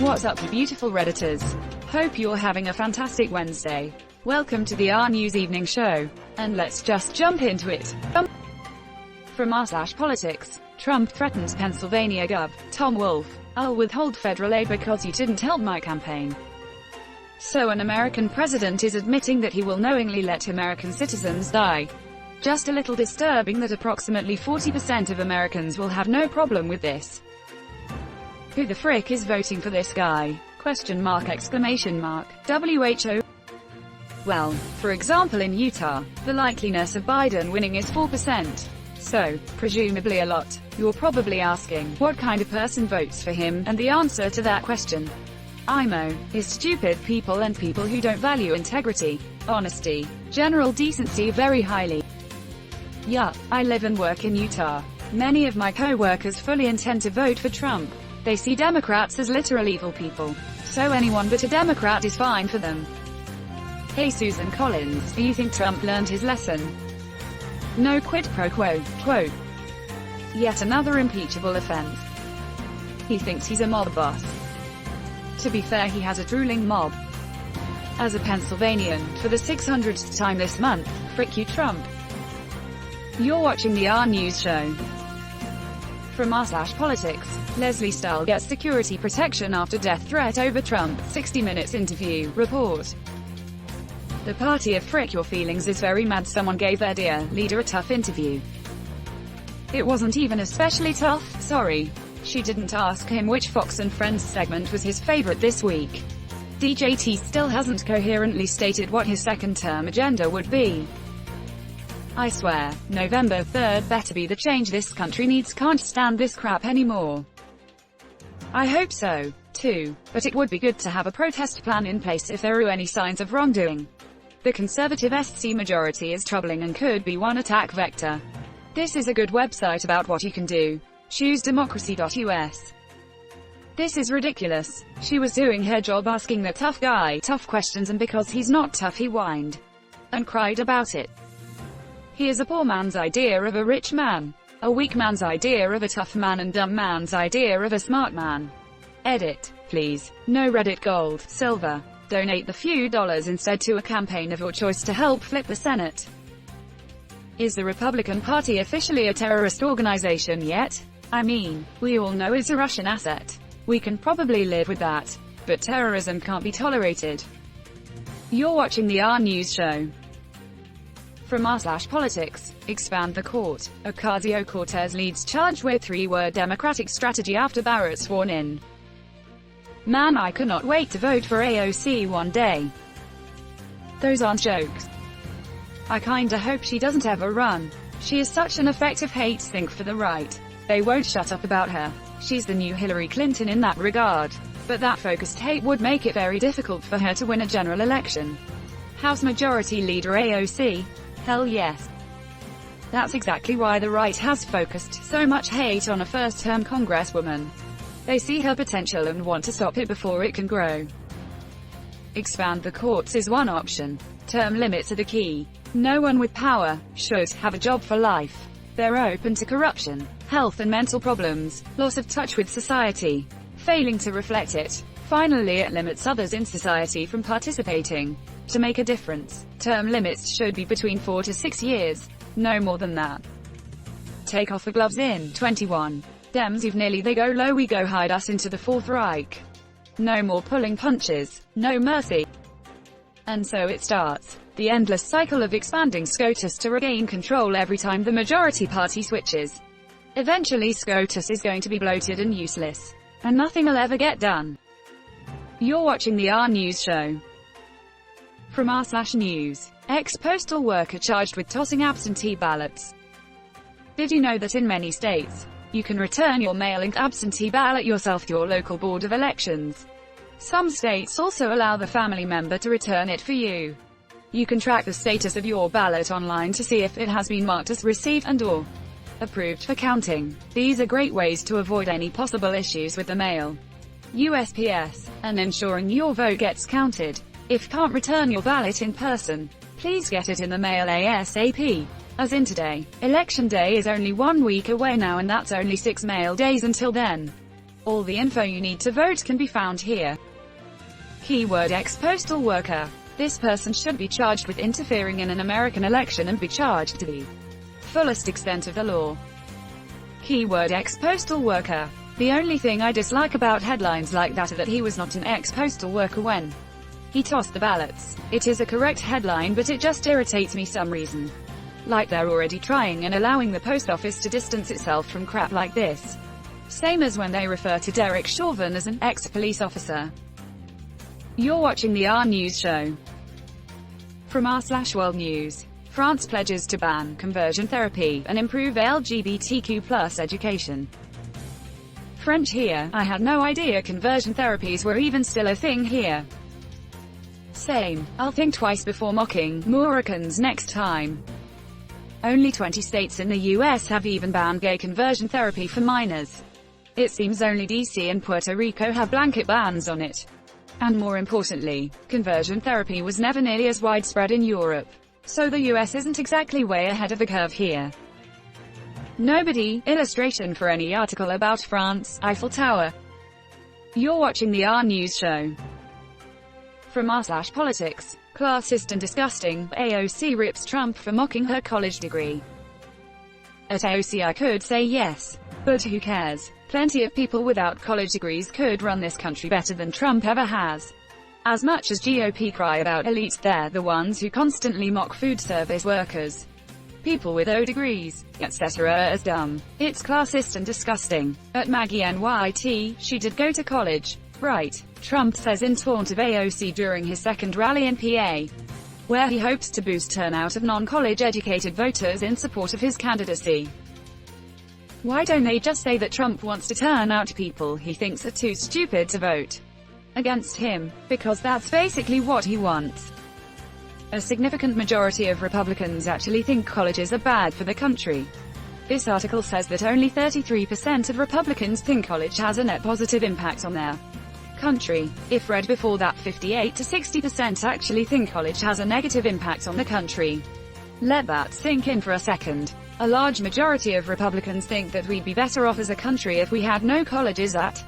What's up, you beautiful Redditors? Hope you're having a fantastic Wednesday. Welcome to the RNEWS Evening Show. And let's just jump into it. From r/politics, Trump threatens Pennsylvania Gov. Tom Wolfe, I'll withhold federal aid because you didn't help my campaign. So an American president is admitting that he will knowingly let American citizens die. Just a little disturbing that approximately 40% of Americans will have no problem with this. Who the frick is voting for this guy? Question mark, exclamation mark. WHO. Well, for example in Utah, the likeliness of Biden winning is 4%. So, presumably a lot. You're probably asking, what kind of person votes for him, and the answer to that question, IMO, is stupid people and people who don't value integrity, honesty, general decency very highly. Yeah, I live and work in Utah. Many of my co-workers fully intend to vote for Trump. They see Democrats as literal evil people. So anyone but a Democrat is fine for them. Hey Susan Collins, do you think Trump learned his lesson? No quid pro quo, quote. Yet another impeachable offense. He thinks he's a mob boss. To be fair, he has a drooling mob. As a Pennsylvanian, for the 600th time this month, frick you Trump. You're watching the RNEWS show. From r/politics, Lesley Stahl gets security protection after death threat over Trump, 60 Minutes interview, report. The party of frick your feelings is very mad someone gave their dear leader a tough interview. It wasn't even especially tough, sorry. She didn't ask him which Fox and Friends segment was his favorite this week. DJT still hasn't coherently stated what his second-term agenda would be. I swear, November 3rd better be the change this country needs. Can't stand this crap anymore. I hope so, too, but it would be good to have a protest plan in place if there are any signs of wrongdoing. The conservative SC majority is troubling and could be one attack vector. This is a good website about what you can do. ChooseDemocracy.us. This is ridiculous. She was doing her job asking the tough guy tough questions, and because he's not tough he whined and cried about it. He is a poor man's idea of a rich man, a weak man's idea of a tough man, and dumb man's idea of a smart man. Edit, please. No Reddit gold, silver. Donate the few dollars instead to a campaign of your choice to help flip the Senate. Is the Republican Party officially a terrorist organization yet? I mean, we all know it's a Russian asset. We can probably live with that. But terrorism can't be tolerated. You're watching the RNEWS show. From r/politics, expand the court. Ocasio-Cortez leads charge with three-word Democratic strategy after Barrett sworn in. Man, I cannot wait to vote for AOC one day. Those aren't jokes. I kinda hope she doesn't ever run. She is such an effective hate sink for the right. They won't shut up about her. She's the new Hillary Clinton in that regard. But that focused hate would make it very difficult for her to win a general election. House Majority Leader AOC? Hell yes. That's exactly why the right has focused so much hate on a first-term congresswoman. They see her potential and want to stop it before it can grow. Expand the courts is one option. Term limits are the key. No one with power should have a job for life. They're open to corruption, health and mental problems, loss of touch with society, failing to reflect it. Finally, it limits others in society from participating. To make a difference, term limits should be between 4 to 6 years, no more than that. Take off the gloves in 21. Dems you've nearly they go low, we go hide us into the Fourth Reich. No more pulling punches, no mercy. And so it starts. The endless cycle of expanding SCOTUS to regain control every time the majority party switches. Eventually SCOTUS is going to be bloated and useless. And nothing will ever get done. You're watching the RNEWS show. From r/news, ex-postal worker charged with tossing absentee ballots. Did you know that in many states, you can return your mail-in absentee ballot yourself to your local board of elections? Some states also allow the family member to return it for you. You can track the status of your ballot online to see if it has been marked as received and/or approved for counting. These are great ways to avoid any possible issues with the mail, USPS, and ensuring your vote gets counted. If you can't return your ballot in person, please get it in the mail ASAP. As in today, Election Day is only 1 week away now, and that's only 6 mail days until then. All the info you need to vote can be found here. Keyword ex-postal worker. This person should be charged with interfering in an American election and be charged to the fullest extent of the law. Keyword ex-postal worker. The only thing I dislike about headlines like that are that he was not an ex-postal worker when he tossed the ballots. It is a correct headline, but it just irritates me some reason. Like they're already trying and allowing the post office to distance itself from crap like this. Same as when they refer to Derek Chauvin as an ex-police officer. You're watching the RNEWS show. From r/World News. France pledges to ban conversion therapy and improve LGBTQ+ education. French here. I had no idea conversion therapies were even still a thing here. Same. I'll think twice before mocking Moroccans next time. Only 20 states in the US have even banned gay conversion therapy for minors. It seems only DC and Puerto Rico have blanket bans on it. And more importantly, conversion therapy was never nearly as widespread in Europe. So the US isn't exactly way ahead of the curve here. Nobody. Illustration for any article about France, Eiffel Tower. You're watching the RNEWS show. From r/Politics. Classist and disgusting. AOC rips Trump for mocking her college degree. At AOC I could say yes. But who cares? Plenty of people without college degrees could run this country better than Trump ever has. As much as GOP cry about elites, they're the ones who constantly mock food service workers. People with O degrees, etc. as dumb. It's classist and disgusting. At Maggie NYT, she did go to college. Right, Trump says in taunt of AOC during his second rally in PA, where he hopes to boost turnout of non-college educated voters in support of his candidacy. Why don't they just say that Trump wants to turn out people he thinks are too stupid to vote against him? Because that's basically what he wants. A significant majority of Republicans actually think colleges are bad for the country. This article says that only 33% of Republicans think college has a net positive impact on their country. If read before that, 58 to 60% actually think college has a negative impact on the country. Let that sink in for a second. A large majority of Republicans think that we'd be better off as a country if we had no colleges at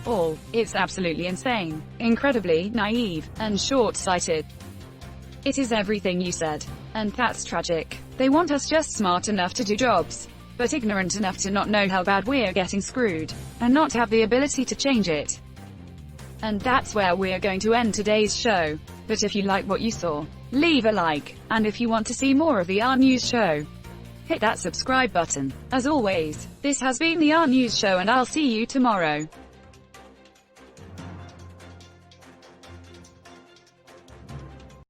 all. It's absolutely insane, incredibly naive, and short-sighted. It is everything you said. And that's tragic. They want us just smart enough to do jobs, but ignorant enough to not know how bad we're getting screwed, and not have the ability to change it. And that's where we're going to end today's show. But if you like what you saw, leave a like, and if you want to see more of the RNEWS show, hit that subscribe button. As always, this has been the RNEWS show, and I'll see you tomorrow.